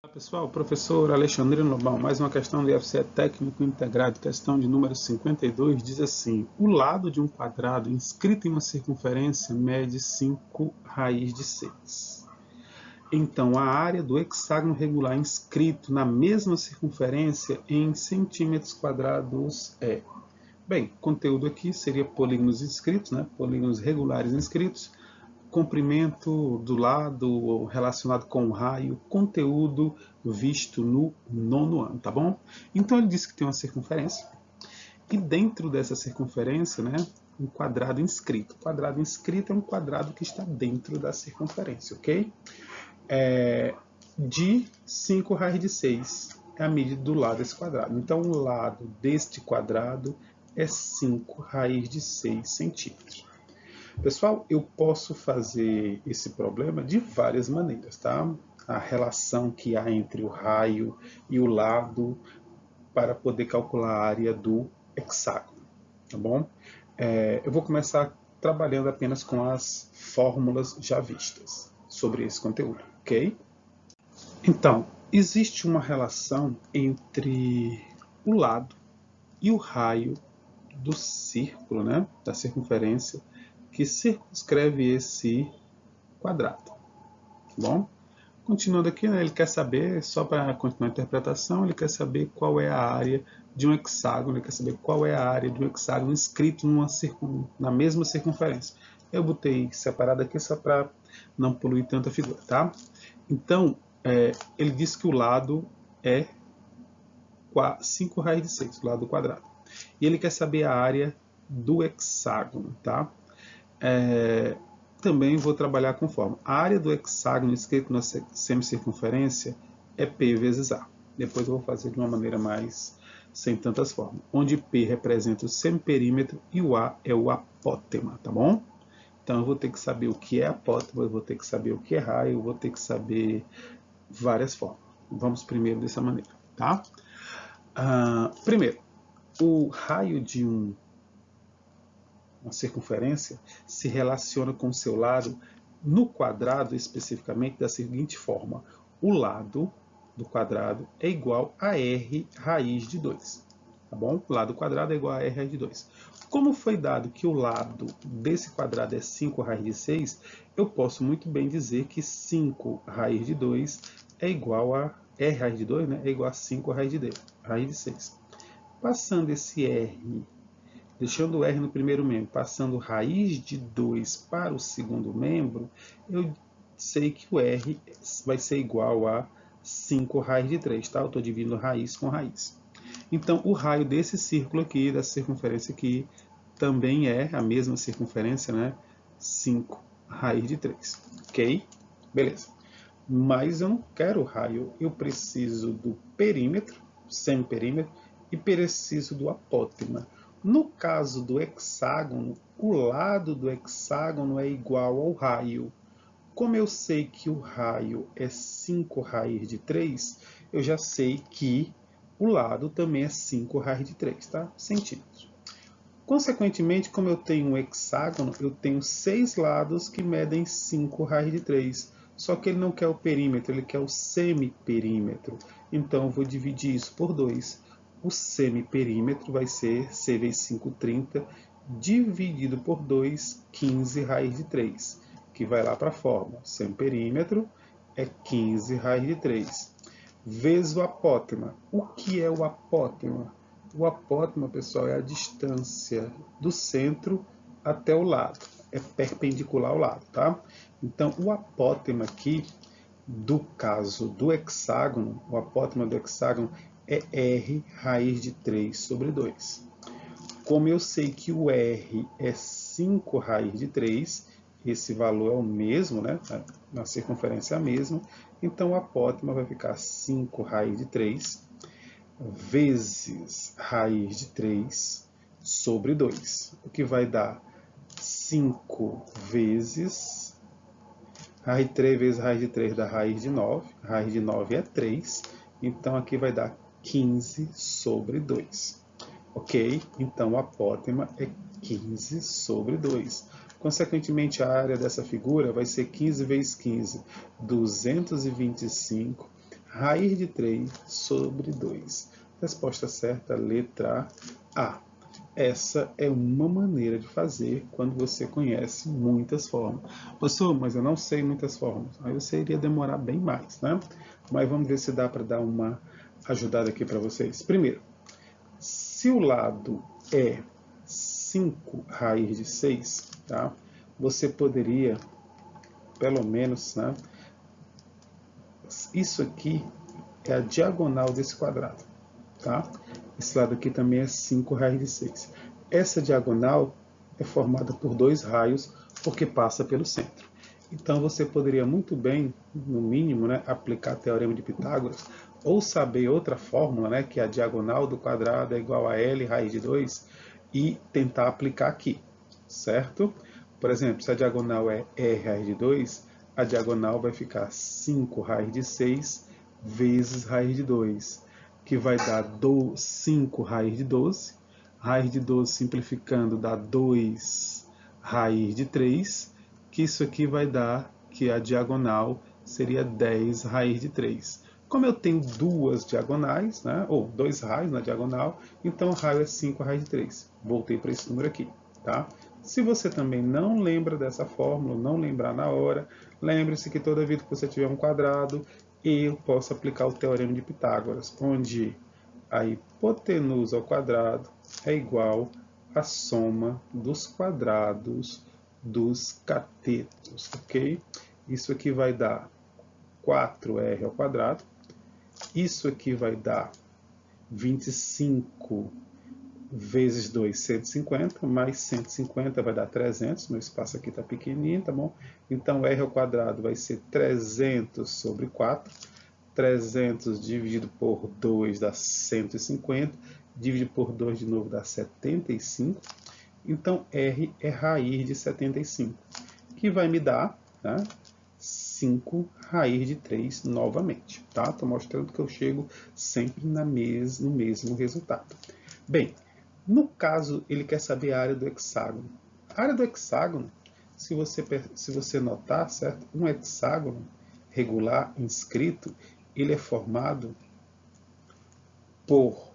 Olá pessoal, professor Alexandrino Lobão, mais uma questão do IFCE técnico integrado, questão de número 52, diz assim: o lado de um quadrado inscrito em uma circunferência mede 5 raiz de 6. Então, a área do hexágono regular inscrito na mesma circunferência em centímetros quadrados é... Bem, conteúdo aqui seria polígonos inscritos, né? Polígonos regulares inscritos, comprimento do lado relacionado com o raio, conteúdo visto no nono ano, tá bom? Então ele disse que tem uma circunferência e dentro dessa circunferência, né, um quadrado inscrito. O quadrado inscrito é um quadrado que está dentro da circunferência, ok? De 5 raiz de 6 é a medida do lado desse quadrado. Então o lado deste quadrado é 5 raiz de 6 centímetros. Pessoal, eu posso fazer esse problema de várias maneiras, tá? A relação que há entre o raio e o lado para poder calcular a área do hexágono, tá bom? Eu vou começar trabalhando apenas com as fórmulas já vistas sobre esse conteúdo, ok? Então, existe uma relação entre o lado e o raio do círculo, né, da circunferência, que circunscreve esse quadrado. Tá bom? Continuando aqui, né, ele quer saber, só para continuar a interpretação, ele quer saber qual é a área de um hexágono, ele quer saber qual é a área de um hexágono inscrito na mesma circunferência. Eu botei separado aqui só para não poluir tanta figura, tá? Então, ele diz que o lado é 5 raiz de 6, o lado quadrado. E ele quer saber a área do hexágono, tá? Também vou trabalhar com forma. A área do hexágono escrito na semicircunferência é P vezes A. Depois eu vou fazer de uma maneira mais sem tantas formas. Onde P representa o semiperímetro e o A é o apótema, tá bom? Então eu vou ter que saber o que é apótema, eu vou ter que saber o que é raio, eu vou ter que saber várias formas. Vamos primeiro dessa maneira, tá? Primeiro, o raio de uma circunferência se relaciona com o seu lado no quadrado especificamente da seguinte forma: o lado do quadrado é igual a r raiz de 2. Tá bom? O lado quadrado é igual a r raiz de 2. Como foi dado que o lado desse quadrado é 5 raiz de 6, eu posso muito bem dizer que 5 raiz de 2 é igual a r raiz de 2, né? É igual a 5 raiz de 6. Passando esse r, deixando o r no primeiro membro, passando raiz de 2 para o segundo membro, eu sei que o r vai ser igual a 5 raiz de 3, tá? Eu estou dividindo raiz com raiz. Então, o raio desse círculo aqui, dessa circunferência aqui, também é a mesma circunferência, né? 5 raiz de 3, ok? Beleza. Mas eu não quero o raio, eu preciso do perímetro, semiperímetro, e preciso do apótema. No caso do hexágono, o lado do hexágono é igual ao raio. Como eu sei que o raio é 5 raiz de 3, eu já sei que o lado também é 5 raiz de 3, tá? Centímetros. Consequentemente, como eu tenho um hexágono, eu tenho 6 lados que medem 5 raiz de 3. Só que ele não quer o perímetro, ele quer o semiperímetro. Então, eu vou dividir isso por 2. O semiperímetro vai ser C vezes 5, 30, dividido por 2, 15 raiz de 3, que vai lá para a fórmula. Semiperímetro é 15 raiz de 3, vezes o apótema. O que é o apótema? O apótema, pessoal, é a distância do centro até o lado. É perpendicular ao lado, tá? Então, o apótema aqui, do caso do hexágono, o apótema do hexágono é r raiz de 3 sobre 2. Como eu sei que o r é 5 raiz de 3, esse valor é o mesmo, né? Na circunferência é a mesma, então o apótema vai ficar 5 raiz de 3 vezes raiz de 3 sobre 2, o que vai dar 5 vezes raiz de 3 vezes raiz de 3 dá raiz de 9, raiz de 9 é 3, então aqui vai dar 15 sobre 2. Ok? Então o apótema é 15 sobre 2. Consequentemente, a área dessa figura vai ser 15 vezes 15, 225, raiz de 3 sobre 2. Resposta certa, letra A. Essa é uma maneira de fazer quando você conhece muitas formas. Professor, mas eu não sei muitas formas. Aí você iria demorar bem mais, né? Mas vamos ver se dá para dar uma ajudada aqui para vocês. Primeiro, se o lado é 5 raiz de 6, tá? Você poderia, pelo menos, né? Isso aqui é a diagonal desse quadrado, tá? Esse lado aqui também é 5 raiz de 6. Essa diagonal é formada por 2 raios, porque passa pelo centro. Então, você poderia muito bem, no mínimo, né, aplicar o Teorema de Pitágoras, ou saber outra fórmula, né, que a diagonal do quadrado é igual a L raiz de 2, e tentar aplicar aqui, certo? Por exemplo, se a diagonal é R raiz de 2, a diagonal vai ficar 5 raiz de 6 vezes raiz de 2, que vai dar 5 raiz de 12. Raiz de 12 simplificando dá 2 raiz de 3, que isso aqui vai dar que a diagonal seria 10 raiz de 3. Como eu tenho duas diagonais, né, ou 2 raios na diagonal, então o raio é 5 raiz de 3. Voltei para esse número aqui, tá? Se você também não lembra dessa fórmula, não lembrar na hora, lembre-se que toda vez que você tiver um quadrado, eu posso aplicar o Teorema de Pitágoras, onde a hipotenusa ao quadrado é igual à soma dos quadrados dos catetos, ok? Isso aqui vai dar 4r ao quadrado, isso aqui vai dar 25 vezes 2, 150, mais 150 vai dar 300, meu espaço aqui está pequenininho, tá bom? Então, r ao quadrado vai ser 300 sobre 4, 300 dividido por 2 dá 150, dividido por 2 de novo dá 75, então r é raiz de 75, que vai me dar, né, 5 raiz de 3 novamente, tá? Estou mostrando que eu chego sempre no mesmo resultado. Bem, no caso, ele quer saber a área do hexágono. A área do hexágono, se você notar, certo? Um hexágono regular inscrito, ele é formado por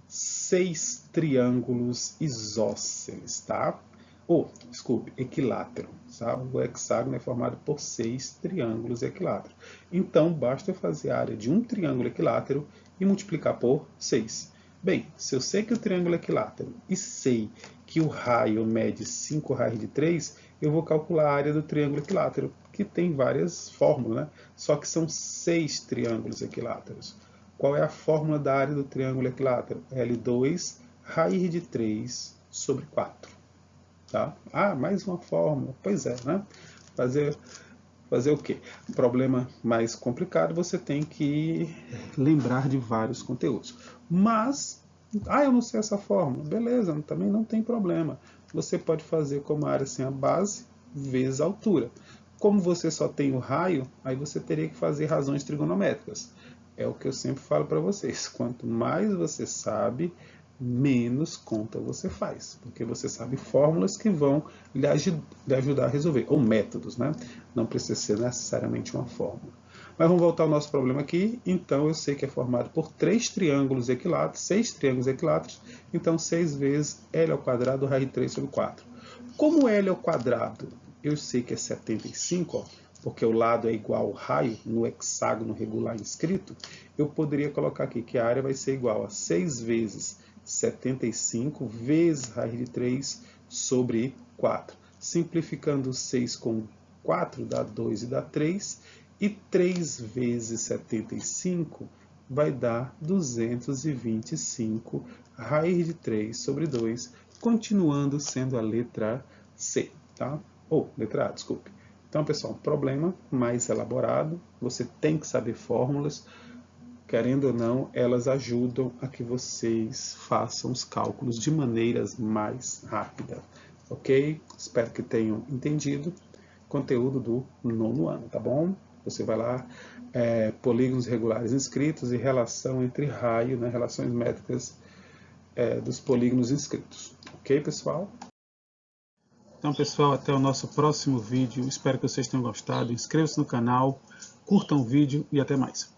6 triângulos isósceles, tá? Desculpe, equilátero. Tá? O hexágono é formado por 6 triângulos equiláteros. Então, basta eu fazer a área de um triângulo equilátero e multiplicar por 6. Bem, se eu sei que o triângulo é equilátero e sei que o raio mede 5 raiz de 3, eu vou calcular a área do triângulo equilátero, que tem várias fórmulas, né? Só que são 6 triângulos equiláteros. Qual é a fórmula da área do triângulo equilátero? L2 raiz de 3 sobre 4. Tá? Ah, mais uma fórmula. Pois é, né? Fazer o quê? Problema mais complicado, você tem que lembrar de vários conteúdos. Mas, eu não sei essa fórmula. Beleza, também não tem problema. Você pode fazer como a área sem a base vezes a altura. Como você só tem o raio, aí você teria que fazer razões trigonométricas. É o que eu sempre falo para vocês. Quanto mais você sabe, menos conta você faz, porque você sabe fórmulas que vão lhe ajudar a resolver, ou métodos, né? Não precisa ser necessariamente uma fórmula. Mas vamos voltar ao nosso problema aqui. Então, eu sei que é formado por 3 triângulos equiláteros, 6 triângulos equiláteros, então 6 vezes L ao quadrado, raiz de 3 sobre 4. Como L ao quadrado, eu sei que é 75, ó, porque o lado é igual ao raio no hexágono regular inscrito, eu poderia colocar aqui que a área vai ser igual a 6 vezes 75 vezes raiz de 3 sobre 4. Simplificando 6 com 4 dá 2 e dá 3. E 3 vezes 75 vai dar 225 raiz de 3 sobre 2, continuando sendo a letra C, tá? Letra A, desculpe. Então, pessoal, problema mais elaborado, você tem que saber fórmulas, querendo ou não, elas ajudam a que vocês façam os cálculos de maneiras mais rápidas, ok? Espero que tenham entendido o conteúdo do 9º ano, tá bom? Você vai lá, polígonos regulares inscritos e relação entre raio, né, relações métricas dos polígonos inscritos, ok, pessoal? Então, pessoal, até o nosso próximo vídeo. Espero que vocês tenham gostado. Inscreva-se no canal, curtam o vídeo e até mais.